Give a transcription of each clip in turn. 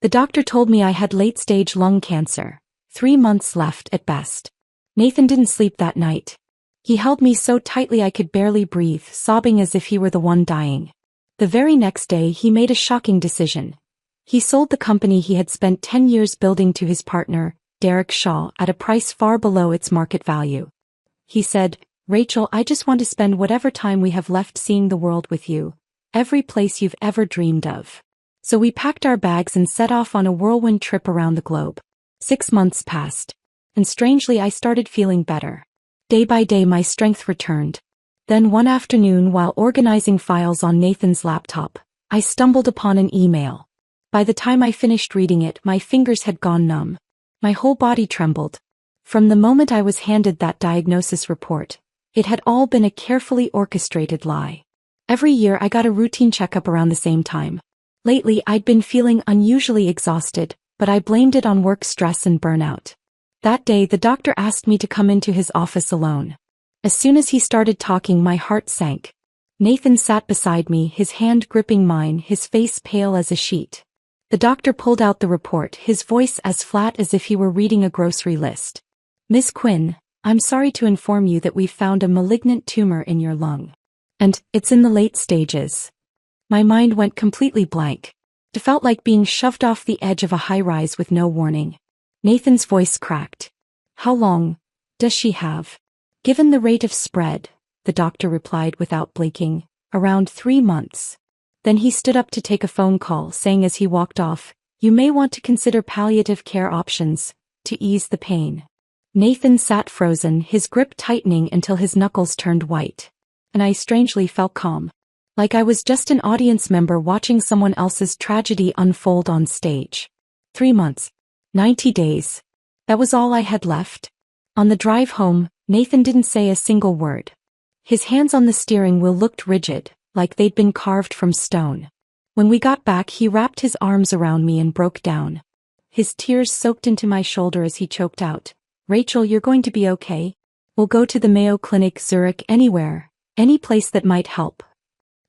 The doctor told me I had late-stage lung cancer, 3 months left at best. Nathan didn't sleep that night. He held me so tightly I could barely breathe, sobbing as if he were the one dying. The very next day he made a shocking decision. He sold the company he had spent 10 years building to his partner, Derek Shaw, at a price far below its market value. He said, "Rachel, I just want to spend whatever time we have left seeing the world with you, every place you've ever dreamed of." So we packed our bags and set off on a whirlwind trip around the globe. 6 months passed, and strangely I started feeling better. Day by day my strength returned. Then one afternoon while organizing files on Nathan's laptop, I stumbled upon an email. By the time I finished reading it, my fingers had gone numb. My whole body trembled. From the moment I was handed that diagnosis report, it had all been a carefully orchestrated lie. Every year I got a routine checkup around the same time. Lately I'd been feeling unusually exhausted, but I blamed it on work stress and burnout. That day the doctor asked me to come into his office alone. As soon as he started talking, my heart sank. Nathan sat beside me, his hand gripping mine, his face pale as a sheet. The doctor pulled out the report, his voice as flat as if he were reading a grocery list. "Miss Quinn, I'm sorry to inform you that we've found a malignant tumor in your lung. And it's in the late stages." My mind went completely blank. It felt like being shoved off the edge of a high-rise with no warning. Nathan's voice cracked. "How long does she have?" "Given the rate of spread," the doctor replied without blinking, "around 3 months." Then he stood up to take a phone call, saying as he walked off, "You may want to consider palliative care options to ease the pain." Nathan sat frozen, his grip tightening until his knuckles turned white. And I strangely felt calm. Like I was just an audience member watching someone else's tragedy unfold on stage. 3 months. 90 days. That was all I had left. On the drive home, Nathan didn't say a single word. His hands on the steering wheel looked rigid, like they'd been carved from stone. When we got back, he wrapped his arms around me and broke down. His tears soaked into my shoulder as he choked out, "Rachel, you're going to be okay. We'll go to the Mayo Clinic, Zurich, anywhere, any place that might help."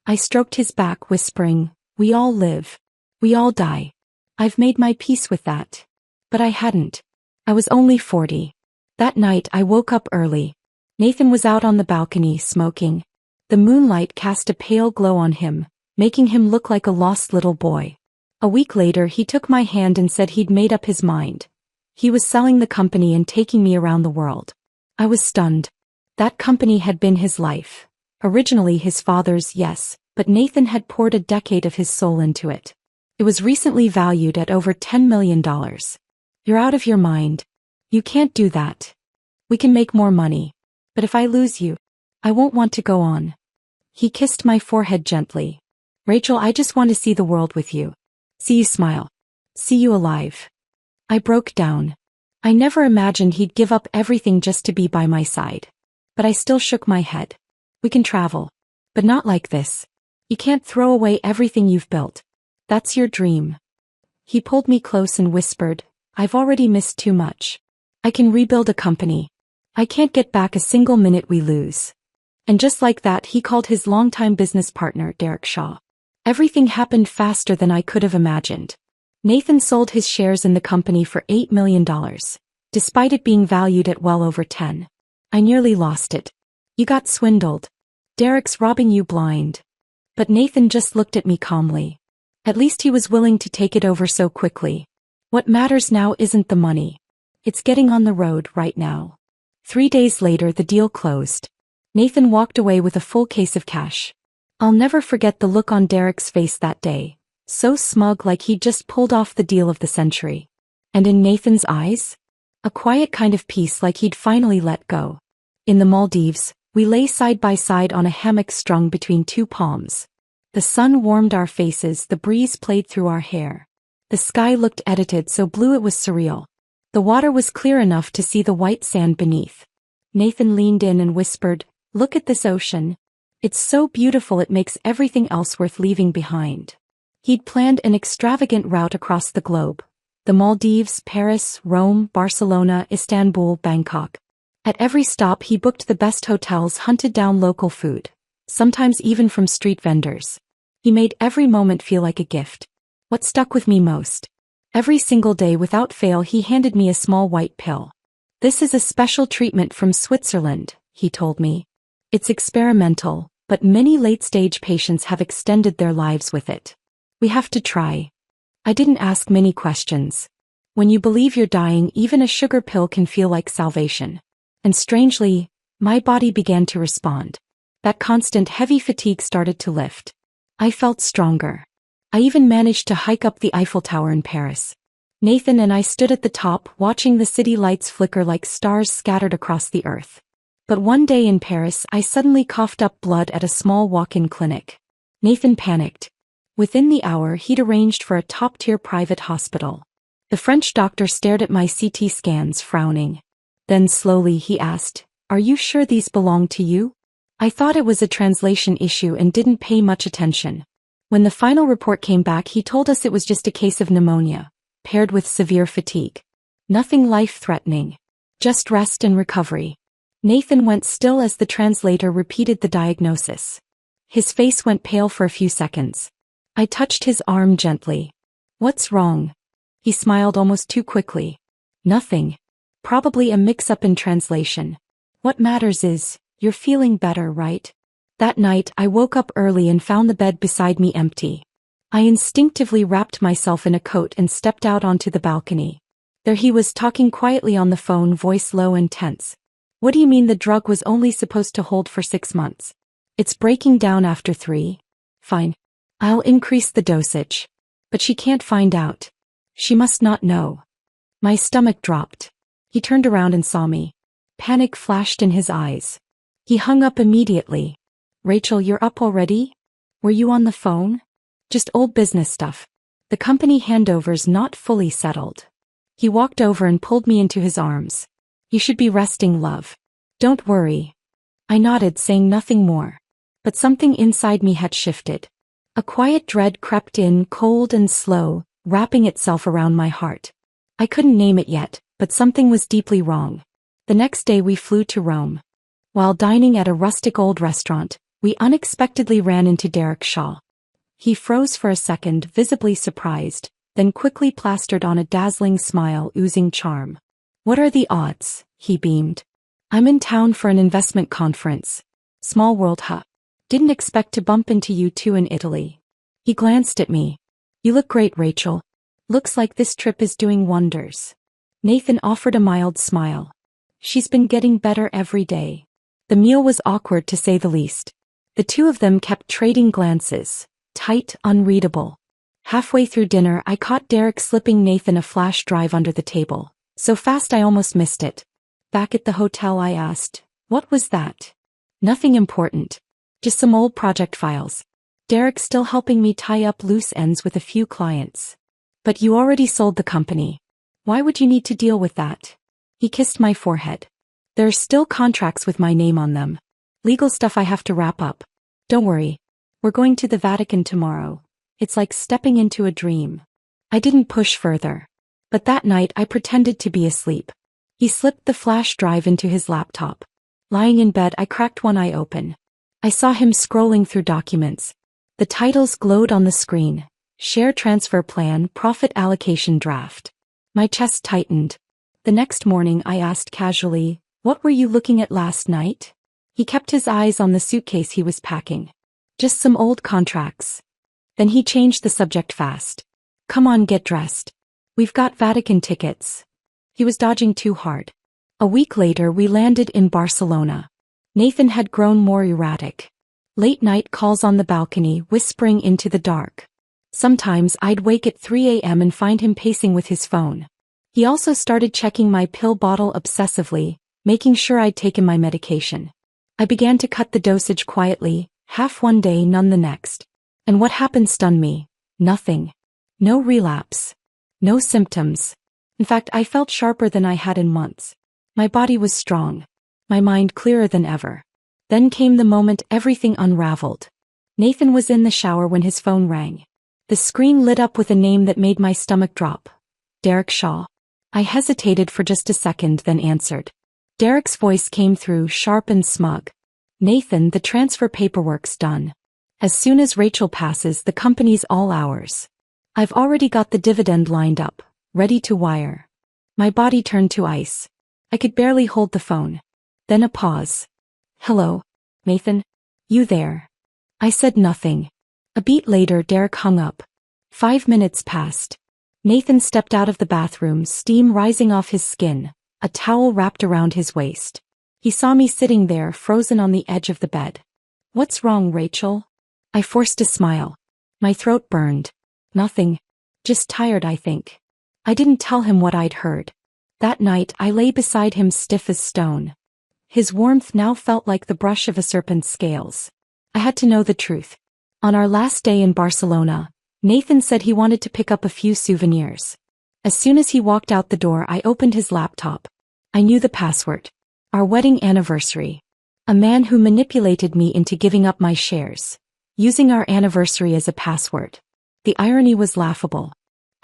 I stroked his back, whispering, "We all live. We all die. I've made my peace with that." But I hadn't. I was only 40. That night I woke up early. Nathan was out on the balcony, smoking. The moonlight cast a pale glow on him, making him look like a lost little boy. A week later he took my hand and said he'd made up his mind. He was selling the company and taking me around the world. I was stunned. That company had been his life. Originally his father's, yes, but Nathan had poured a decade of his soul into it. It was recently valued at over $10 million. "You're out of your mind. You can't do that. We can make more money. But if I lose you, I won't want to go on." He kissed my forehead gently. "Rachel, I just want to see the world with you. See you smile. See you alive." I broke down. I never imagined he'd give up everything just to be by my side. But I still shook my head. "We can travel. But not like this. You can't throw away everything you've built. That's your dream." He pulled me close and whispered, "I've already missed too much. I can rebuild a company. I can't get back a single minute we lose." And just like that he called his longtime business partner, Derek Shaw. Everything happened faster than I could have imagined. Nathan sold his shares in the company for $8 million, despite it being valued at well over 10. I nearly lost it. "You got swindled. Derek's robbing you blind." But Nathan just looked at me calmly. At least he was willing to take it over so quickly. What matters now isn't the money. It's getting on the road right now. 3 days later the deal closed. Nathan walked away with a full case of cash. I'll never forget the look on Derek's face that day. So smug, like he'd just pulled off the deal of the century. And in Nathan's eyes? A quiet kind of peace, like he'd finally let go. In the Maldives, we lay side by side on a hammock strung between 2 palms. The sun warmed our faces, the breeze played through our hair. The sky looked edited, so blue it was surreal. The water was clear enough to see the white sand beneath. Nathan leaned in and whispered, "Look at this ocean. It's so beautiful it makes everything else worth leaving behind." He'd planned an extravagant route across the globe. The Maldives, Paris, Rome, Barcelona, Istanbul, Bangkok. At every stop he booked the best hotels, hunted down local food, sometimes even from street vendors. He made every moment feel like a gift. What stuck with me most? Every single day without fail he handed me a small white pill. "This is a special treatment from Switzerland," he told me. "It's experimental, but many late-stage patients have extended their lives with it. We have to try." I didn't ask many questions. When you believe you're dying, even a sugar pill can feel like salvation. And strangely, my body began to respond. That constant heavy fatigue started to lift. I felt stronger. I even managed to hike up the Eiffel Tower in Paris. Nathan and I stood at the top, watching the city lights flicker like stars scattered across the earth. But one day in Paris, I suddenly coughed up blood at a small walk-in clinic. Nathan panicked. Within the hour, he'd arranged for a top-tier private hospital. The French doctor stared at my CT scans, frowning. Then slowly he asked, "Are you sure these belong to you?" I thought it was a translation issue and didn't pay much attention. When the final report came back, he told us it was just a case of pneumonia, paired with severe fatigue. Nothing life-threatening. Just rest and recovery. Nathan went still as the translator repeated the diagnosis. His face went pale for a few seconds. I touched his arm gently. "What's wrong?" He smiled almost too quickly. "Nothing. Probably a mix-up in translation. What matters is, you're feeling better, right?" That night, I woke up early and found the bed beside me empty. I instinctively wrapped myself in a coat and stepped out onto the balcony. There he was, talking quietly on the phone, voice low and tense. "What do you mean the drug was only supposed to hold for 6 months? It's breaking down after 3. Fine. I'll increase the dosage. But she can't find out. She must not know." My stomach dropped. He turned around and saw me. Panic flashed in his eyes. He hung up immediately. "Rachel, you're up already? Were you on the phone?" "Just old business stuff. The company handover's not fully settled." He walked over and pulled me into his arms. "You should be resting, love. Don't worry." I nodded, saying nothing more. But something inside me had shifted. A quiet dread crept in, cold and slow, wrapping itself around my heart. I couldn't name it yet, but something was deeply wrong. The next day we flew to Rome. While dining at a rustic old restaurant, we unexpectedly ran into Derek Shaw. He froze for a second, visibly surprised, then quickly plastered on a dazzling smile oozing charm. "What are the odds?" he beamed. "I'm in town for an investment conference. Small world, huh? Didn't expect to bump into you two in Italy." He glanced at me. "You look great, Rachel. Looks like this trip is doing wonders." Nathan offered a mild smile. "She's been getting better every day." The meal was awkward, to say the least. The two of them kept trading glances, tight, unreadable. Halfway through dinner, I caught Derek slipping Nathan a flash drive under the table, so fast I almost missed it. Back at the hotel, I asked, "What was that?" "Nothing important. Just some old project files. Derek's still helping me tie up loose ends with a few clients." "But you already sold the company. Why would you need to deal with that?" He kissed my forehead. "There are still contracts with my name on them. Legal stuff I have to wrap up. Don't worry. We're going to the Vatican tomorrow. It's like stepping into a dream." I didn't push further. But that night I pretended to be asleep. He slipped the flash drive into his laptop. Lying in bed, I cracked one eye open. I saw him scrolling through documents. The titles glowed on the screen. Share transfer plan, profit allocation draft. My chest tightened. The next morning I asked casually, "What were you looking at last night?" He kept his eyes on the suitcase he was packing. "Just some old contracts." Then he changed the subject fast. "Come on, get dressed. We've got Vatican tickets." He was dodging too hard. A week later we landed in Barcelona. Nathan had grown more erratic. Late night calls on the balcony, whispering into the dark. Sometimes I'd wake at 3 a.m. and find him pacing with his phone. He also started checking my pill bottle obsessively, making sure I'd taken my medication. I began to cut the dosage quietly, half one day, none the next. And what happened stunned me. Nothing. No relapse. No symptoms. In fact, I felt sharper than I had in months. My body was strong. My mind clearer than ever. Then came the moment everything unraveled. Nathan was in the shower when his phone rang. The screen lit up with a name that made my stomach drop. Derek Shaw. I hesitated for just a second, then answered. Derek's voice came through, sharp and smug. "Nathan, the transfer paperwork's done. As soon as Rachel passes, the company's all ours. I've already got the dividend lined up, ready to wire. My body turned to ice. I could barely hold the phone. Then a pause. "Hello, Nathan? You there?" I said nothing. A beat later, Derek hung up. 5 minutes passed. Nathan stepped out of the bathroom, steam rising off his skin, a towel wrapped around his waist. He saw me sitting there, frozen on the edge of the bed. "What's wrong, Rachel?" I forced a smile. My throat burned. "Nothing. Just tired, I think." I didn't tell him what I'd heard. That night, I lay beside him stiff as stone. His warmth now felt like the brush of a serpent's scales. I had to know the truth. On our last day in Barcelona, Nathan said he wanted to pick up a few souvenirs. As soon as he walked out the door, I opened his laptop. I knew the password. Our wedding anniversary. A man who manipulated me into giving up my shares, using our anniversary as a password. The irony was laughable.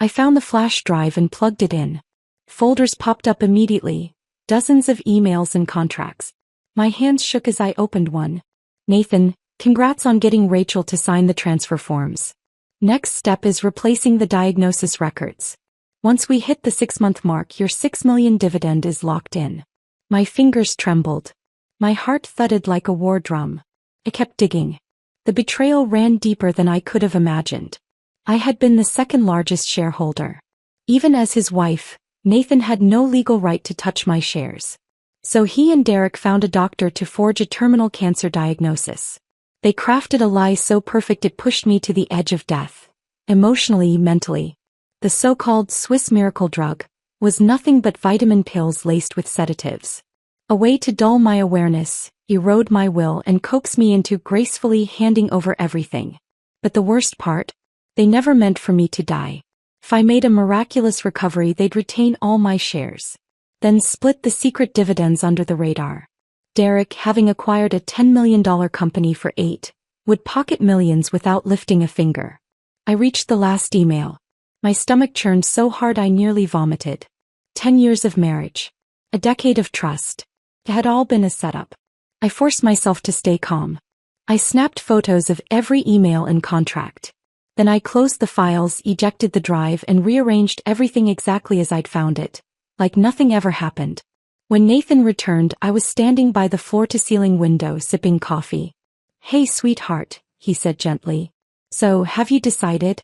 I found the flash drive and plugged it in. Folders popped up immediately, dozens of emails and contracts. My hands shook as I opened one. "Nathan, congrats on getting Rachel to sign the transfer forms. Next step is replacing the diagnosis records. Once we hit the 6-month mark, your 6 million dividend is locked in." My fingers trembled. My heart thudded like a war drum. I kept digging. The betrayal ran deeper than I could have imagined. I had been the second largest shareholder. Even as his wife, Nathan had no legal right to touch my shares. So he and Derek found a doctor to forge a terminal cancer diagnosis. They crafted a lie so perfect it pushed me to the edge of death. Emotionally, mentally. The so-called Swiss miracle drug was nothing but vitamin pills laced with sedatives. A way to dull my awareness, erode my will, and coax me into gracefully handing over everything. But the worst part? They never meant for me to die. If I made a miraculous recovery, they'd retain all my shares. Then split the secret dividends under the radar. Derek, having acquired a $10 million company for 8, would pocket millions without lifting a finger. I reached the last email. My stomach churned so hard I nearly vomited. 10 years of marriage. A decade of trust. It had all been a setup. I forced myself to stay calm. I snapped photos of every email and contract. Then I closed the files, ejected the drive, and rearranged everything exactly as I'd found it, like nothing ever happened. When Nathan returned, I was standing by the floor-to-ceiling window sipping coffee. "Hey, sweetheart," he said gently. "So, have you decided?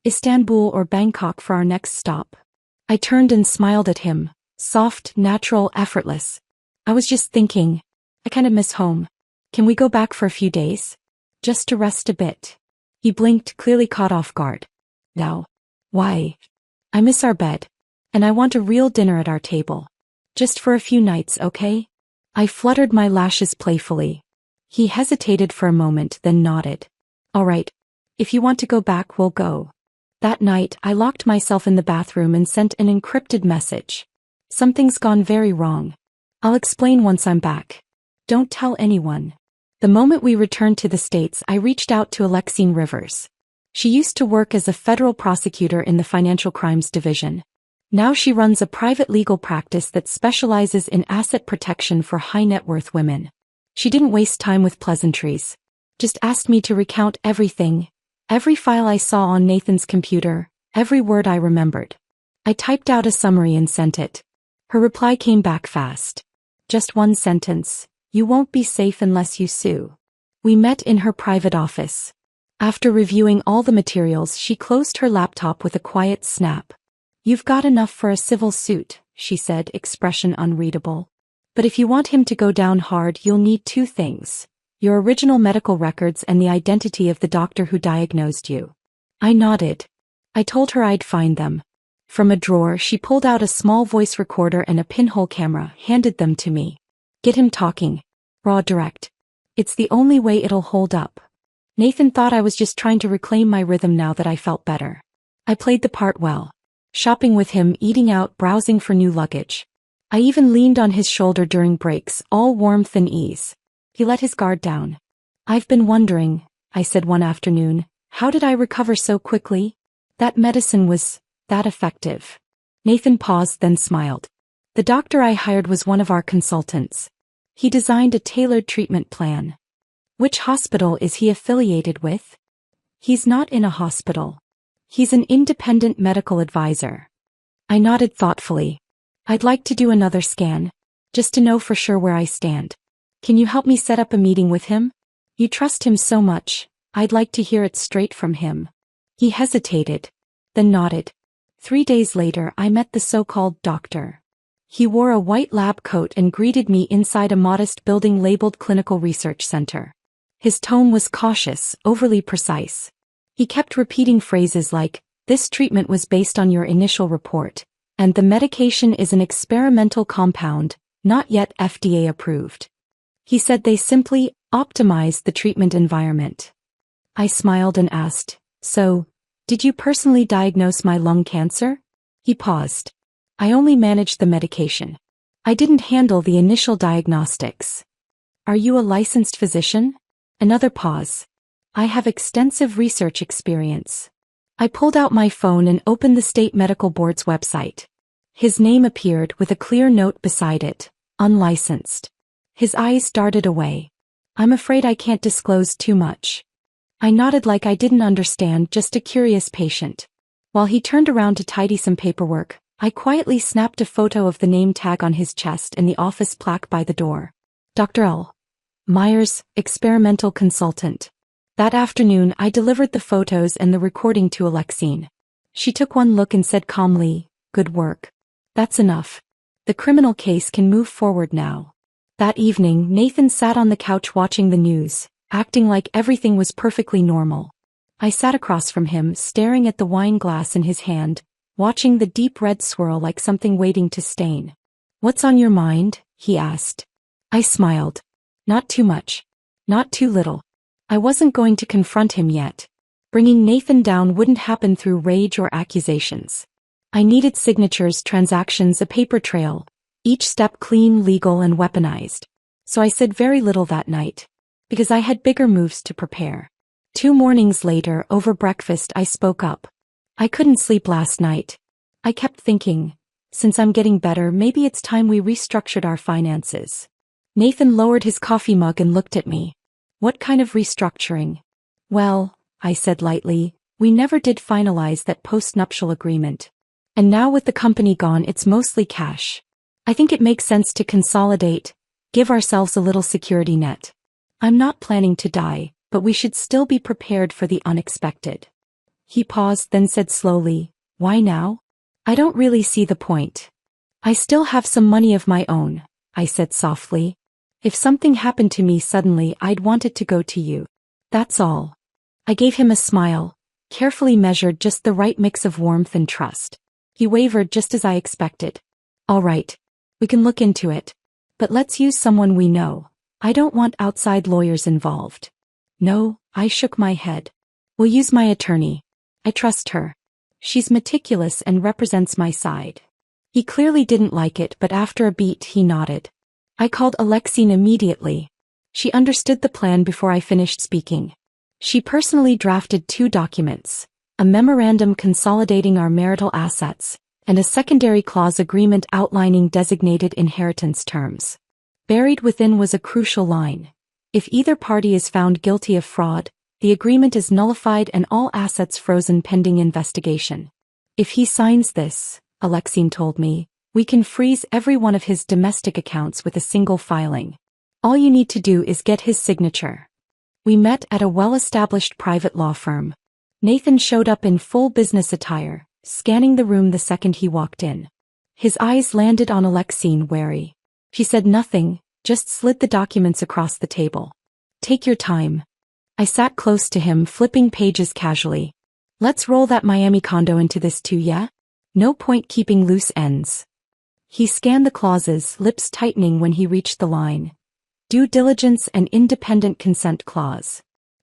Istanbul or Bangkok for our next stop?" I turned and smiled at him, soft, natural, effortless. "I was just thinking, I kinda miss home. Can we go back for a few days? Just to rest a bit?" He blinked, clearly caught off guard. "No. Why?" "I miss our bed. And I want a real dinner at our table. Just for a few nights, okay?" I fluttered my lashes playfully. He hesitated for a moment, then nodded. "All right. If you want to go back, we'll go." That night, I locked myself in the bathroom and sent an encrypted message. "Something's gone very wrong. I'll explain once I'm back. Don't tell anyone." The moment we returned to the States, I reached out to Alexine Rivers. She used to work as a federal prosecutor in the Financial Crimes Division. Now she runs a private legal practice that specializes in asset protection for high-net-worth women. She didn't waste time with pleasantries. Just asked me to recount everything. Every file I saw on Nathan's computer, every word I remembered. I typed out a summary and sent it. Her reply came back fast. Just one sentence: "You won't be safe unless you sue." We met in her private office. After reviewing all the materials, she closed her laptop with a quiet snap. "You've got enough for a civil suit," she said, expression unreadable. "But if you want him to go down hard, you'll need 2 things. Your original medical records and the identity of the doctor who diagnosed you." I nodded. I told her I'd find them. From a drawer, she pulled out a small voice recorder and a pinhole camera, handed them to me. "Get him talking. Raw, direct. It's the only way it'll hold up." Nathan thought I was just trying to reclaim my rhythm now that I felt better. I played the part well. Shopping with him, eating out, browsing for new luggage. I even leaned on his shoulder during breaks, all warmth and ease. He let his guard down. "I've been wondering," I said one afternoon, "how did I recover so quickly? That medicine was that effective." Nathan paused, then smiled. "The doctor I hired was one of our consultants. He designed a tailored treatment plan." "Which hospital is he affiliated with?" "He's not in a hospital. He's an independent medical advisor." I nodded thoughtfully. I'd like to do another scan, just to know for sure where I stand. Can you help me set up a meeting with him? You trust him so much, I'd like to hear it straight from him. He hesitated, then nodded. 3 days later I met the so-called doctor. He wore a white lab coat and greeted me inside a modest building labeled Clinical Research Center. His tone was cautious, overly precise. He kept repeating phrases like, "This treatment was based on your initial report, and the medication is an experimental compound, not yet FDA approved." He said they simply optimized the treatment environment. I smiled and asked, "So, did you personally diagnose my lung cancer?" He paused. "I only managed the medication. I didn't handle the initial diagnostics." "Are you a licensed physician?" Another pause. "I have extensive research experience." I pulled out my phone and opened the state medical board's website. His name appeared with a clear note beside it, "Unlicensed." His eyes darted away. "I'm afraid I can't disclose too much." I nodded like I didn't understand, just a curious patient. While he turned around to tidy some paperwork, I quietly snapped a photo of the name tag on his chest and the office plaque by the door. Dr. L. Myers, experimental consultant. That afternoon I delivered the photos and the recording to Alexine. She took one look and said calmly, "Good work. That's enough. The criminal case can move forward now." That evening Nathan sat on the couch watching the news, acting like everything was perfectly normal. I sat across from him, staring at the wine glass in his hand, watching the deep red swirl like something waiting to stain. "What's on your mind?" he asked. I smiled. Not too much. Not too little. I wasn't going to confront him yet. Bringing Nathan down wouldn't happen through rage or accusations. I needed signatures, transactions, a paper trail, each step clean, legal, and weaponized. So I said very little that night, because I had bigger moves to prepare. 2 mornings later, over breakfast, I spoke up. "I couldn't sleep last night. I kept thinking, since I'm getting better, maybe it's time we restructured our finances." Nathan lowered his coffee mug and looked at me. "What kind of restructuring?" "Well," I said lightly, "we never did finalize that post-nuptial agreement. And now with the company gone, it's mostly cash. I think it makes sense to consolidate, give ourselves a little security net. I'm not planning to die, but we should still be prepared for the unexpected." He paused, then said slowly, "Why now?" "I don't really see the point. I still have some money of my own," I said softly. "If something happened to me suddenly, I'd want it to go to you. That's all." I gave him a smile, carefully measured, just the right mix of warmth and trust. He wavered just as I expected. "All right. We can look into it. But let's use someone we know. I don't want outside lawyers involved." "No," I shook my head. "We'll use my attorney. I trust her. She's meticulous and represents my side." He clearly didn't like it, but after a beat he nodded. I called Alexine immediately. She understood the plan before I finished speaking. She personally drafted 2 documents, a memorandum consolidating our marital assets, and a secondary clause agreement outlining designated inheritance terms. Buried within was a crucial line. If either party is found guilty of fraud, the agreement is nullified and all assets frozen pending investigation. "If he signs this," Alexine told me, "we can freeze every one of his domestic accounts with a single filing. All you need to do is get his signature." We met at a well-established private law firm. Nathan showed up in full business attire, scanning the room the second he walked in. His eyes landed on Alexine, wary. She said nothing, just slid the documents across the table. "Take your time." I sat close to him, flipping pages casually. "Let's roll that Miami condo into this too, yeah? No point keeping loose ends." He scanned the clauses, lips tightening when he reached the line. "Due diligence and independent consent clause."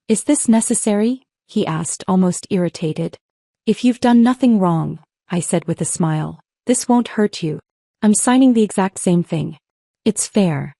"Is this necessary?" he asked, almost irritated. "If you've done nothing wrong," I said with a smile, "this won't hurt you. I'm signing the exact same thing. It's fair."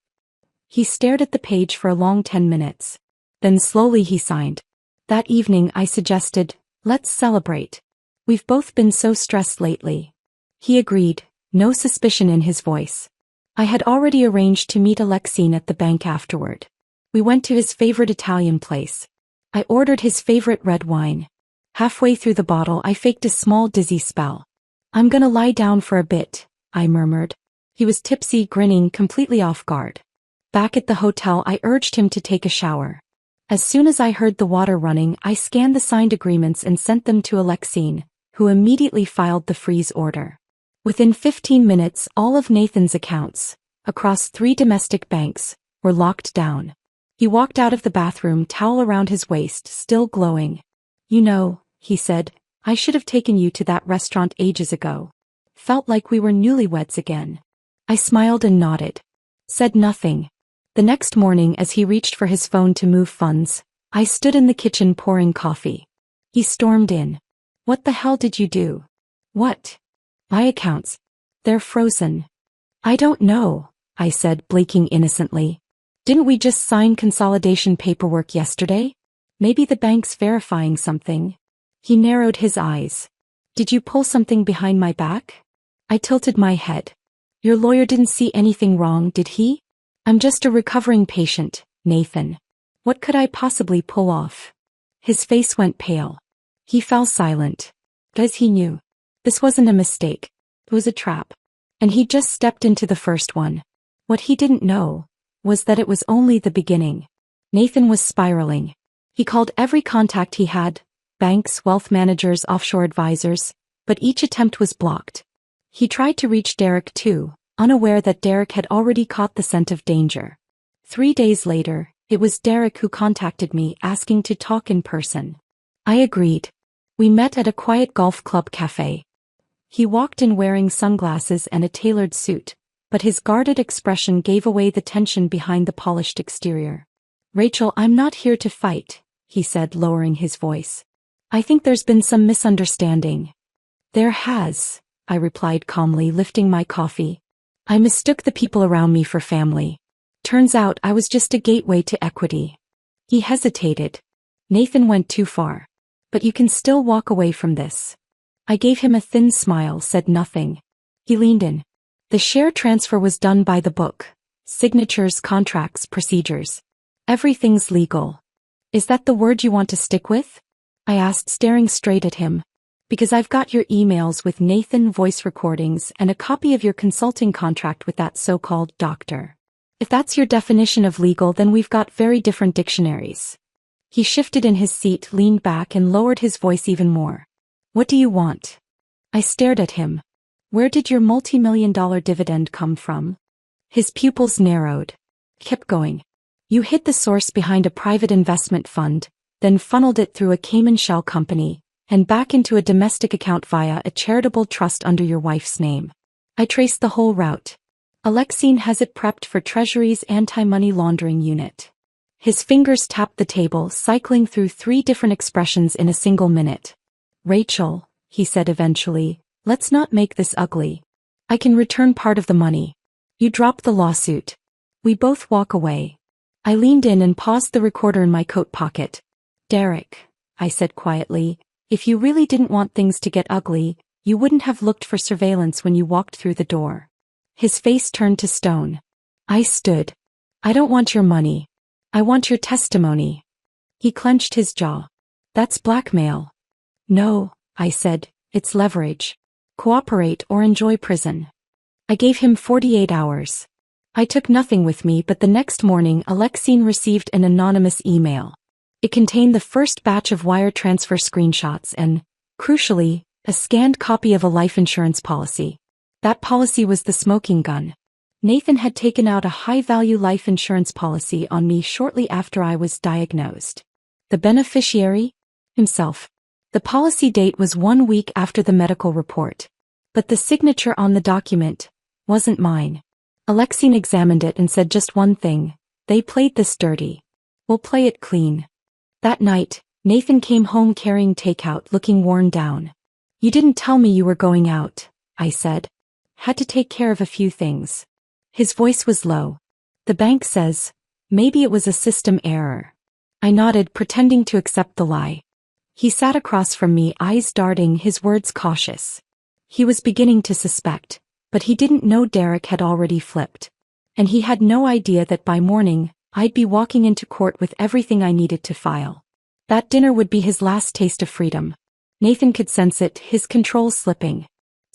He stared at the page for a long 10 minutes. Then slowly he signed. That evening I suggested, "Let's celebrate. We've both been so stressed lately." He agreed, no suspicion in his voice. I had already arranged to meet Alexine at the bank afterward. We went to his favorite Italian place. I ordered his favorite red wine. Halfway through the bottle I faked a small dizzy spell. I'm gonna lie down for a bit, I murmured. He was tipsy, grinning, completely off guard. Back at the hotel, I urged him to take a shower. As soon as I heard the water running, I scanned the signed agreements and sent them to Alexine, who immediately filed the freeze order. Within 15 minutes, all of Nathan's accounts, across 3 domestic banks, were locked down. He walked out of the bathroom, towel around his waist, still glowing. You know, he said, I should have taken you to that restaurant ages ago. Felt like we were newlyweds again. I smiled and nodded. Said nothing. The next morning, as he reached for his phone to move funds, I stood in the kitchen pouring coffee. He stormed in. What the hell did you do? What? My accounts. They're frozen. I don't know, I said, blinking innocently. Didn't we just sign consolidation paperwork yesterday? Maybe the bank's verifying something. He narrowed his eyes. Did you pull something behind my back? I tilted my head. Your lawyer didn't see anything wrong, did he? I'm just a recovering patient, Nathan. What could I possibly pull off? His face went pale. He fell silent. Because he knew. This wasn't a mistake. It was a trap. And he just stepped into the first one. What he didn't know was that it was only the beginning. Nathan was spiraling. He called every contact he had, banks, wealth managers, offshore advisors, but each attempt was blocked. He tried to reach Derek too, unaware that Derek had already caught the scent of danger. 3 days later, it was Derek who contacted me asking to talk in person. I agreed. We met at a quiet golf club cafe. He walked in wearing sunglasses and a tailored suit, but his guarded expression gave away the tension behind the polished exterior. Rachel, I'm not here to fight, he said, lowering his voice. I think there's been some misunderstanding. There has, I replied calmly, lifting my coffee. I mistook the people around me for family. Turns out I was just a gateway to equity. He hesitated. Nathan went too far. But you can still walk away from this. I gave him a thin smile, said nothing. He leaned in. The share transfer was done by the book. Signatures, contracts, procedures. Everything's legal. Is that the word you want to stick with? I asked, staring straight at him. Because I've got your emails with Nathan, voice recordings, and a copy of your consulting contract with that so-called doctor. If that's your definition of legal, then we've got very different dictionaries. He shifted in his seat, leaned back, and lowered his voice even more. What do you want? I stared at him. Where did your multi-million-dollar dividend come from? His pupils narrowed. Kept going. You hid the source behind a private investment fund, then funneled it through a Cayman shell company, and back into a domestic account via a charitable trust under your wife's name. I traced the whole route. Alexine has it prepped for Treasury's anti-money laundering unit. His fingers tapped the table, cycling through 3 different expressions in a single minute. Rachel, he said eventually, let's not make this ugly. I can return part of the money. You drop the lawsuit. We both walk away. I leaned in and paused the recorder in my coat pocket. Derek, I said quietly, if you really didn't want things to get ugly, you wouldn't have looked for surveillance when you walked through the door. His face turned to stone. I stood. I don't want your money. I want your testimony. He clenched his jaw. That's blackmail. No, I said, it's leverage. Cooperate or enjoy prison. I gave him 48 hours. I took nothing with me, but the next morning Alexine received an anonymous email. It contained the first batch of wire transfer screenshots and, crucially, a scanned copy of a life insurance policy. That policy was the smoking gun. Nathan had taken out a high-value life insurance policy on me shortly after I was diagnosed. The beneficiary? Himself. The policy date was 1 week after the medical report. But the signature on the document wasn't mine. Alexine examined it and said just one thing. They played this dirty. We'll play it clean. That night, Nathan came home carrying takeout, looking worn down. You didn't tell me you were going out, I said. Had to take care of a few things. His voice was low. The bank says, maybe it was a system error. I nodded, pretending to accept the lie. He sat across from me, eyes darting, his words cautious. He was beginning to suspect, but he didn't know Derek had already flipped. And he had no idea that by morning, I'd be walking into court with everything I needed to file. That dinner would be his last taste of freedom. Nathan could sense it, his control slipping.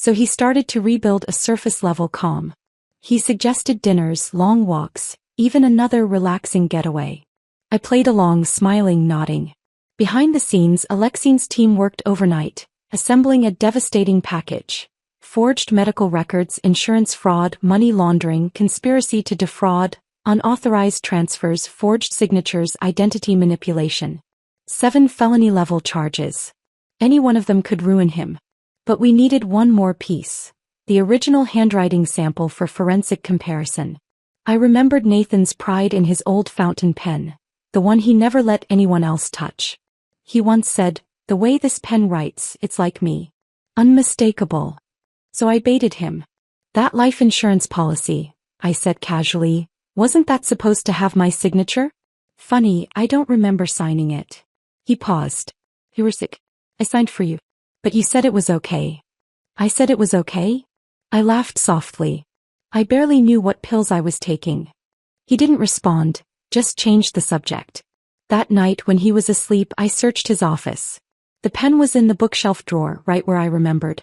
So he started to rebuild a surface-level calm. He suggested dinners, long walks, even another relaxing getaway. I played along, smiling, nodding. Behind the scenes, Alexine's team worked overnight, assembling a devastating package. Forged medical records, insurance fraud, money laundering, conspiracy to defraud, unauthorized transfers, forged signatures, identity manipulation. 7 felony-level charges. Any one of them could ruin him. But we needed one more piece. The original handwriting sample for forensic comparison. I remembered Nathan's pride in his old fountain pen, the one he never let anyone else touch. He once said, "The way this pen writes, it's like me. Unmistakable." So I baited him. "That life insurance policy," I said casually, "wasn't that supposed to have my signature?" "Funny, I don't remember signing it." He paused. "You were sick. I signed for you. But you said it was okay." I said it was okay? I laughed softly. I barely knew what pills I was taking. He didn't respond, just changed the subject. That night when he was asleep, I searched his office. The pen was in the bookshelf drawer, right where I remembered.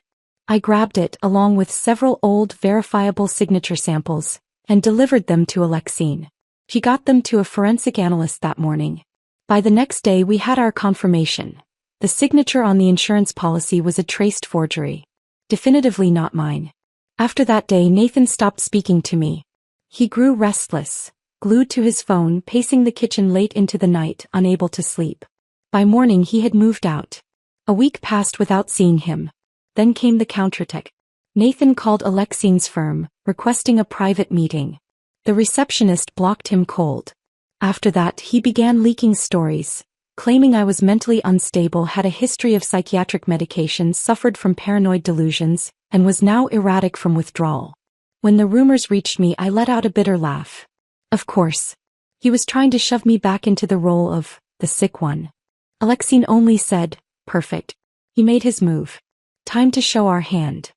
I grabbed it along with several old verifiable signature samples and delivered them to Alexine. She got them to a forensic analyst that morning. By the next day we had our confirmation. The signature on the insurance policy was a traced forgery. Definitively not mine. After that day Nathan stopped speaking to me. He grew restless, glued to his phone, pacing the kitchen late into the night, unable to sleep. By morning he had moved out. A week passed without seeing him. Then came the counterattack. Nathan called Alexine's firm, requesting a private meeting. The receptionist blocked him cold. After that he began leaking stories, claiming I was mentally unstable, had a history of psychiatric medication, suffered from paranoid delusions, and was now erratic from withdrawal. When the rumors reached me I let out a bitter laugh. Of course. He was trying to shove me back into the role of the sick one. Alexine only said, "Perfect." He made his move. Time to show our hand.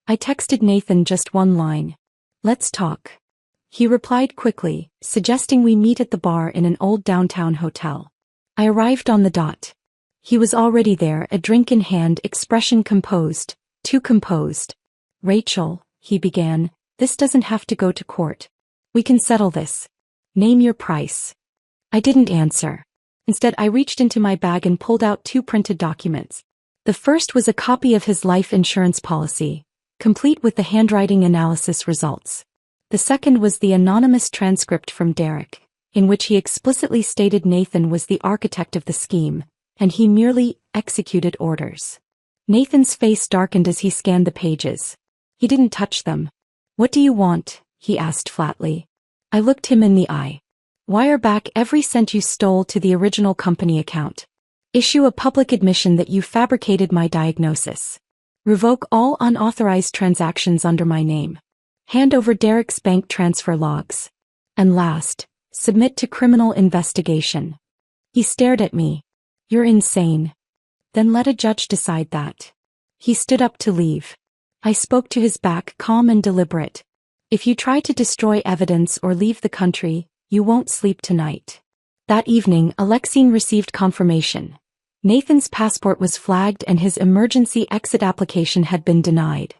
I texted Nathan just one line. "Let's talk." He replied quickly, suggesting we meet at the bar in an old downtown hotel. I arrived on the dot. He was already there, a drink in hand, expression composed, too composed. "Rachel," he began, "this doesn't have to go to court. We can settle this. Name your price." I didn't answer. Instead I reached into my bag and pulled out 2 printed documents. The first was a copy of his life insurance policy, complete with the handwriting analysis results. The second was the anonymous transcript from Derek, in which he explicitly stated Nathan was the architect of the scheme, and he merely executed orders. Nathan's face darkened as he scanned the pages. He didn't touch them. "What do you want?" he asked flatly. I looked him in the eye. "Wire back every cent you stole to the original company account. Issue a public admission that you fabricated my diagnosis. Revoke all unauthorized transactions under my name. Hand over Derek's bank transfer logs. And last, submit to criminal investigation." He stared at me. "You're insane." "Then let a judge decide that." He stood up to leave. I spoke to his back, calm and deliberate. "If you try to destroy evidence or leave the country, you won't sleep tonight." That evening, Alexine received confirmation. Nathan's passport was flagged and his emergency exit application had been denied.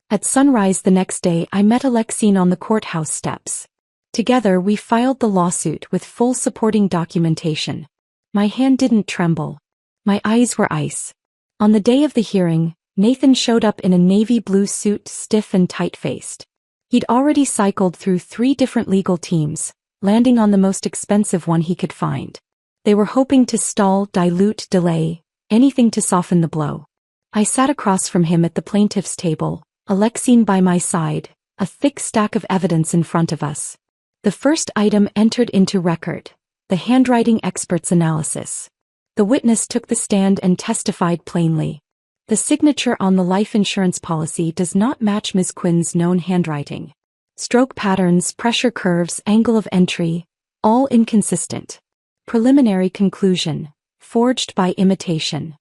At sunrise the next day I met Alexine on the courthouse steps. Together we filed the lawsuit with full supporting documentation. My hand didn't tremble. My eyes were ice. On the day of the hearing, Nathan showed up in a navy blue suit, stiff and tight-faced. He'd already cycled through 3 different legal teams, landing on the most expensive one he could find. They were hoping to stall, dilute, delay, anything to soften the blow. I sat across from him at the plaintiff's table, Alexine by my side, a thick stack of evidence in front of us. The first item entered into record, the handwriting expert's analysis. The witness took the stand and testified plainly. The signature on the life insurance policy does not match Ms. Quinn's known handwriting. Stroke patterns, pressure curves, angle of entry, all inconsistent. Preliminary conclusion: forged by imitation.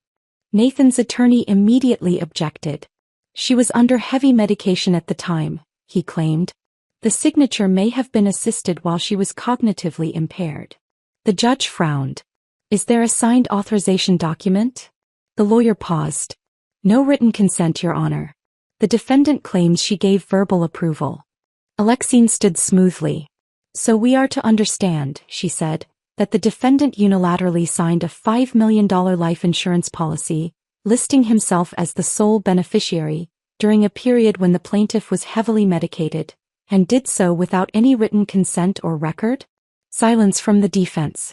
Nathan's attorney immediately objected. She was under heavy medication at the time, he claimed. The signature may have been assisted while she was cognitively impaired. The judge frowned. "Is there a signed authorization document?" The lawyer paused. "No written consent, Your Honor." The defendant claims she gave verbal approval. Alexine stood smoothly. So we are to understand, she said, that the defendant unilaterally signed a $5 million life insurance policy, listing himself as the sole beneficiary, during a period when the plaintiff was heavily medicated, and did so without any written consent or record? Silence from the defense.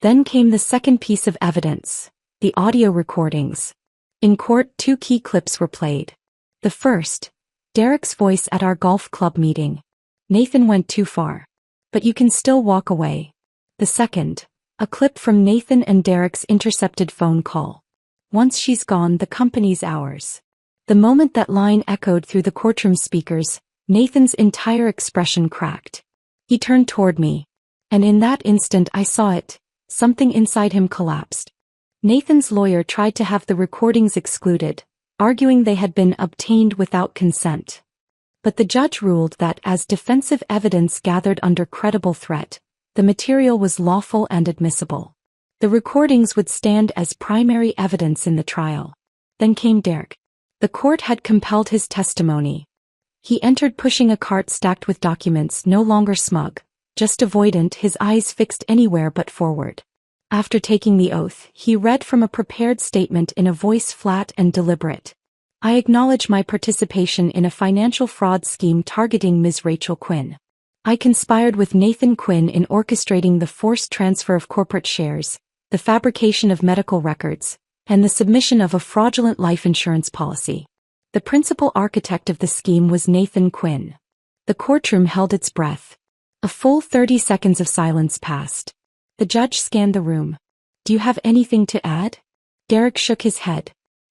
Then came the second piece of evidence, the audio recordings. In court, 2 key clips were played. The first, Derek's voice at our golf club meeting. Nathan went too far. But you can still walk away. The second, a clip from Nathan and Derek's intercepted phone call. Once she's gone, the company's ours. The moment that line echoed through the courtroom speakers, Nathan's entire expression cracked. He turned toward me. And in that instant I saw it. Something inside him collapsed. Nathan's lawyer tried to have the recordings excluded, arguing they had been obtained without consent. But the judge ruled that as defensive evidence gathered under credible threat, the material was lawful and admissible. The recordings would stand as primary evidence in the trial. Then came Derek. The court had compelled his testimony. He entered pushing a cart stacked with documents, no longer smug, just avoidant, his eyes fixed anywhere but forward. After taking the oath, he read from a prepared statement in a voice flat and deliberate. I acknowledge my participation in a financial fraud scheme targeting Ms. Rachel Quinn. I conspired with Nathan Quinn in orchestrating the forced transfer of corporate shares, the fabrication of medical records, and the submission of a fraudulent life insurance policy. The principal architect of the scheme was Nathan Quinn. The courtroom held its breath. A full 30 seconds of silence passed. The judge scanned the room. Do you have anything to add? Derek shook his head.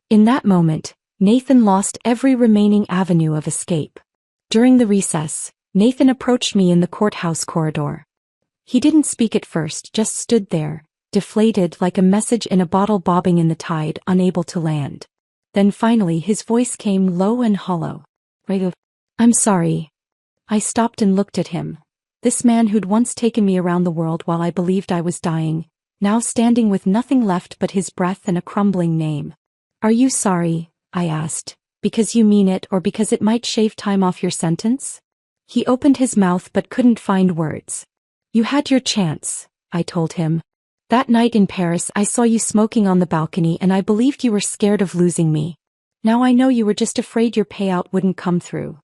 In that moment, Nathan lost every remaining avenue of escape. During the recess, Nathan approached me in the courthouse corridor. He didn't speak at first, just stood there, deflated like a message in a bottle bobbing in the tide, unable to land. Then finally his voice came low and hollow. I'm sorry. I stopped and looked at him. This man who'd once taken me around the world while I believed I was dying, now standing with nothing left but his breath and a crumbling name. Are you sorry? I asked, because you mean it or because it might shave time off your sentence? He opened his mouth but couldn't find words. You had your chance, I told him. That night in Paris I saw you smoking on the balcony and I believed you were scared of losing me. Now I know you were just afraid your payout wouldn't come through.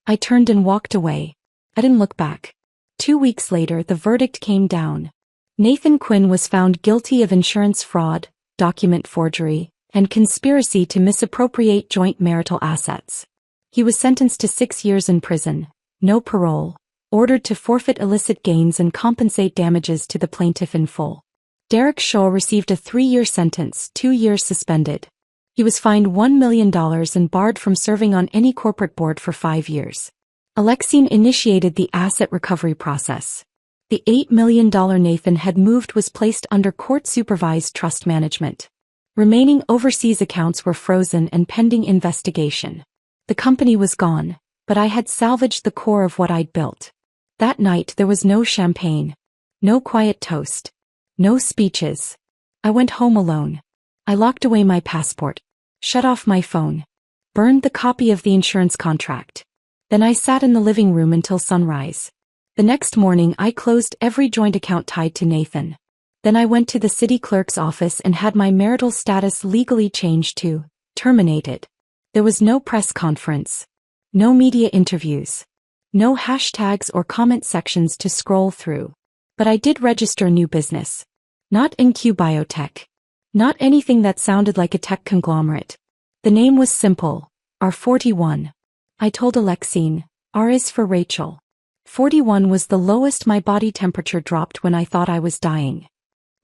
I turned and walked away. I didn't look back. 2 weeks later the verdict came down. Nathan Quinn was found guilty of insurance fraud, document forgery, and conspiracy to misappropriate joint marital assets. He was sentenced to 6 years in prison, no parole, ordered to forfeit illicit gains and compensate damages to the plaintiff in full. Derek Shaw received a 3-year sentence, 2 years suspended. He was fined $1 million and barred from serving on any corporate board for 5 years. Alexine initiated the asset recovery process. The $8 million Nathan had moved was placed under court-supervised trust management. Remaining overseas accounts were frozen and pending investigation. The company was gone, but I had salvaged the core of what I'd built. That night there was no champagne, no quiet toast, no speeches. I went home alone. I locked away my passport, shut off my phone, burned the copy of the insurance contract. Then I sat in the living room until sunrise. The next morning I closed every joint account tied to Nathan. Then I went to the city clerk's office and had my marital status legally changed to terminated. There was no press conference, no media interviews, no hashtags or comment sections to scroll through. But I did register new business. Not NQ Biotech. Not anything that sounded like a tech conglomerate. The name was simple, R41. I told Alexine, R is for Rachel. 41 was the lowest my body temperature dropped when I thought I was dying.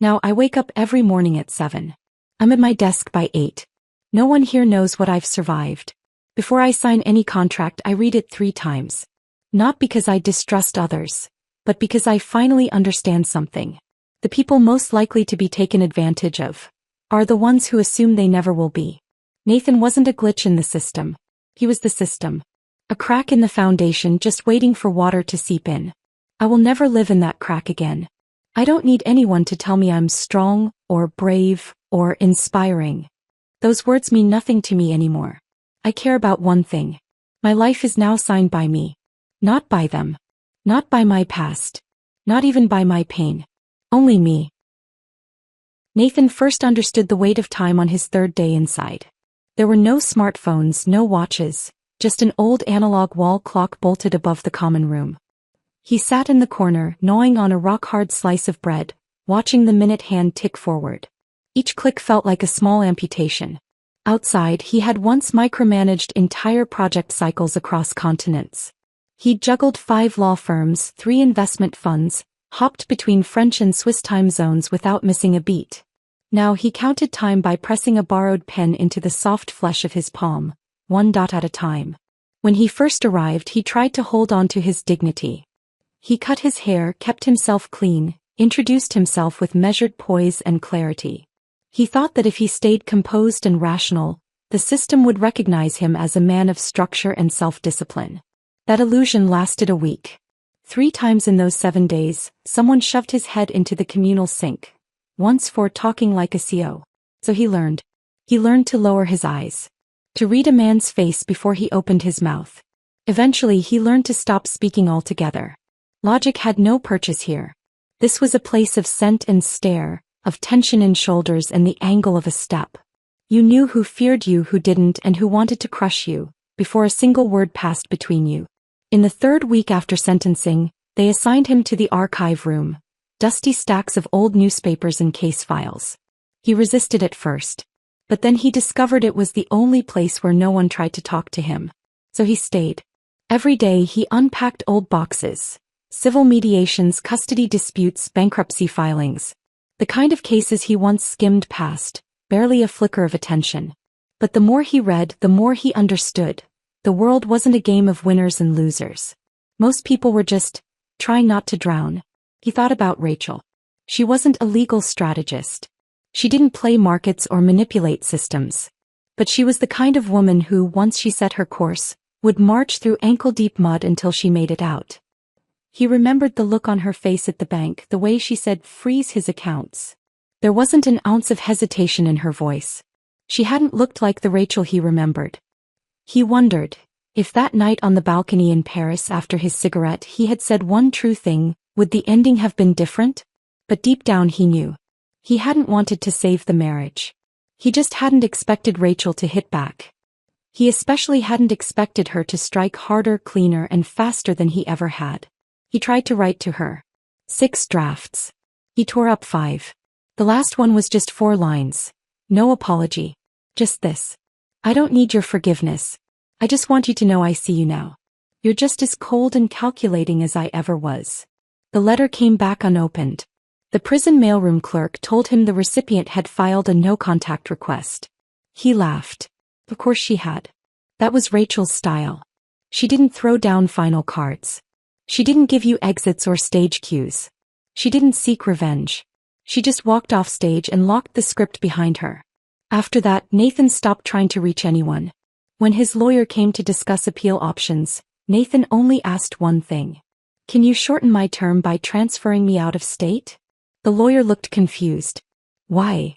Now I wake up every morning at 7. I'm at my desk by 8. No one here knows what I've survived. Before I sign any contract I read it 3 times. Not because I distrust others, but because I finally understand something. The people most likely to be taken advantage of are the ones who assume they never will be. Nathan wasn't a glitch in the system. He was the system. A crack in the foundation just waiting for water to seep in. I will never live in that crack again. I don't need anyone to tell me I'm strong, or brave, or inspiring. Those words mean nothing to me anymore. I care about one thing. My life is now signed by me. Not by them. Not by my past. Not even by my pain. Only me. Nathan first understood the weight of time on his third day inside. There were no smartphones, no watches, just an old analog wall clock bolted above the common room. He sat in the corner, gnawing on a rock-hard slice of bread, watching the minute hand tick forward. Each click felt like a small amputation. Outside, he had once micromanaged entire project cycles across continents. He juggled 5 law firms, 3 investment funds, hopped between French and Swiss time zones without missing a beat. Now he counted time by pressing a borrowed pen into the soft flesh of his palm, 1 dot at a time. When he first arrived, he tried to hold on to his dignity. He cut his hair, kept himself clean, introduced himself with measured poise and clarity. He thought that if he stayed composed and rational, the system would recognize him as a man of structure and self-discipline. That illusion lasted a week. 3 times in those 7 days, someone shoved his head into the communal sink. Once for talking like a CO. So he learned. He learned to lower his eyes. To read a man's face before he opened his mouth. Eventually he learned to stop speaking altogether. Logic had no purchase here. This was a place of scent and stare, of tension in shoulders and the angle of a step. You knew who feared you, who didn't, and who wanted to crush you, before a single word passed between you. In the 3rd week after sentencing, they assigned him to the archive room. Dusty stacks of old newspapers and case files. He resisted at first. But then he discovered it was the only place where no one tried to talk to him. So he stayed. Every day he unpacked old boxes. Civil mediations, custody disputes, bankruptcy filings. The kind of cases he once skimmed past, barely a flicker of attention. But the more he read, the more he understood. The world wasn't a game of winners and losers. Most people were just trying not to drown. He thought about Rachel. She wasn't a legal strategist. She didn't play markets or manipulate systems. But she was the kind of woman who, once she set her course, would march through ankle-deep mud until she made it out. He remembered the look on her face at the bank, the way she said, "Freeze his accounts." There wasn't an ounce of hesitation in her voice. She hadn't looked like the Rachel he remembered. He wondered, if that night on the balcony in Paris after his cigarette he had said one true thing, would the ending have been different? But deep down he knew. He hadn't wanted to save the marriage. He just hadn't expected Rachel to hit back. He especially hadn't expected her to strike harder, cleaner, and faster than he ever had. He tried to write to her. 6 drafts. He tore up 5. The last one was just 4 lines. No apology. Just this. "I don't need your forgiveness. I just want you to know I see you now. You're just as cold and calculating as I ever was." The letter came back unopened. The prison mailroom clerk told him the recipient had filed a no-contact request. He laughed. Of course she had. That was Rachel's style. She didn't throw down final cards. She didn't give you exits or stage cues. She didn't seek revenge. She just walked off stage and locked the script behind her. After that, Nathan stopped trying to reach anyone. When his lawyer came to discuss appeal options, Nathan only asked one thing. "Can you shorten my term by transferring me out of state?" The lawyer looked confused. "Why?"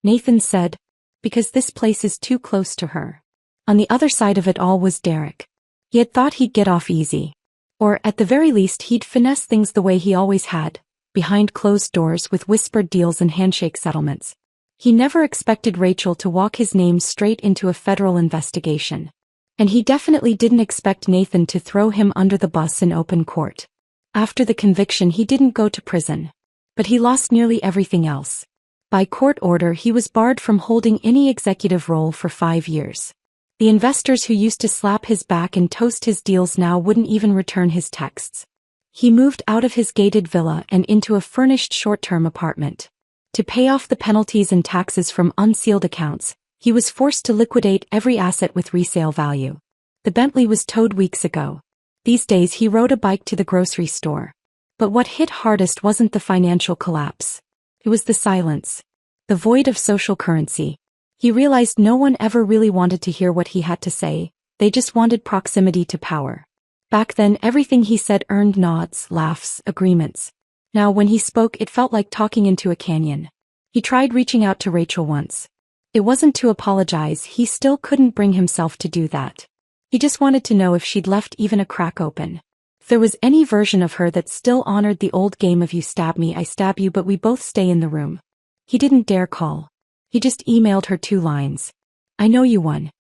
Nathan said, "Because this place is too close to her." On the other side of it all was Derek. He had thought he'd get off easy. Or, at the very least, he'd finesse things the way he always had, behind closed doors with whispered deals and handshake settlements. He never expected Rachel to walk his name straight into a federal investigation. And he definitely didn't expect Nathan to throw him under the bus in open court. After the conviction, he didn't go to prison. But he lost nearly everything else. By court order, he was barred from holding any executive role for 5 years. The investors who used to slap his back and toast his deals now wouldn't even return his texts. He moved out of his gated villa and into a furnished short-term apartment. To pay off the penalties and taxes from unsealed accounts, he was forced to liquidate every asset with resale value. The Bentley was towed weeks ago. These days he rode a bike to the grocery store. But what hit hardest wasn't the financial collapse. It was the silence. The void of social currency. He realized no one ever really wanted to hear what he had to say, they just wanted proximity to power. Back then everything he said earned nods, laughs, agreements. Now when he spoke it felt like talking into a canyon. He tried reaching out to Rachel once. It wasn't to apologize, he still couldn't bring himself to do that. He just wanted to know if she'd left even a crack open. If there was any version of her that still honored the old game of you stab me, I stab you, but we both stay in the room. He didn't dare call. He just emailed her 2 lines. I know you won.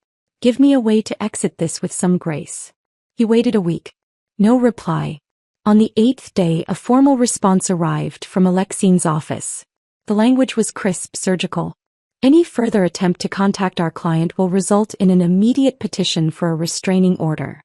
Give me a way to exit this with some grace. He waited a week. No reply. On the 8th day, a formal response arrived from Alexine's office. The language was crisp, surgical. Any further attempt to contact our client will result in an immediate petition for a restraining order.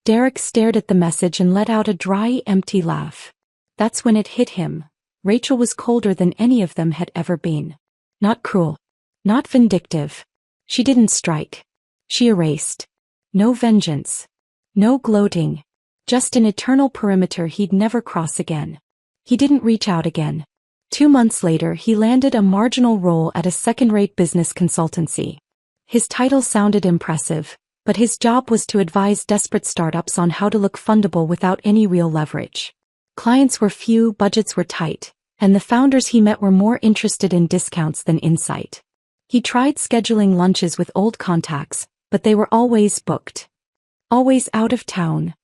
Derek stared at the message and let out a dry, empty laugh. That's when it hit him. Rachel was colder than any of them had ever been. Not cruel. Not vindictive. She didn't strike. She erased. No vengeance. No gloating. Just an eternal perimeter he'd never cross again. He didn't reach out again. 2 months later, he landed a marginal role at a second-rate business consultancy. His title sounded impressive, but his job was to advise desperate startups on how to look fundable without any real leverage. Clients were few, budgets were tight, and the founders he met were more interested in discounts than insight. He tried scheduling lunches with old contacts, but they were always booked. Always out of town.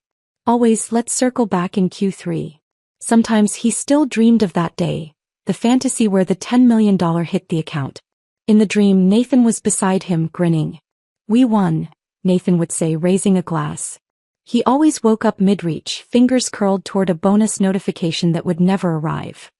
Always, let's circle back in Q3. Sometimes he still dreamed of that day, the fantasy where the $10 million hit the account. In the dream, Nathan was beside him, grinning. We won, Nathan would say, raising a glass. He always woke up mid-reach, fingers curled toward a bonus notification that would never arrive.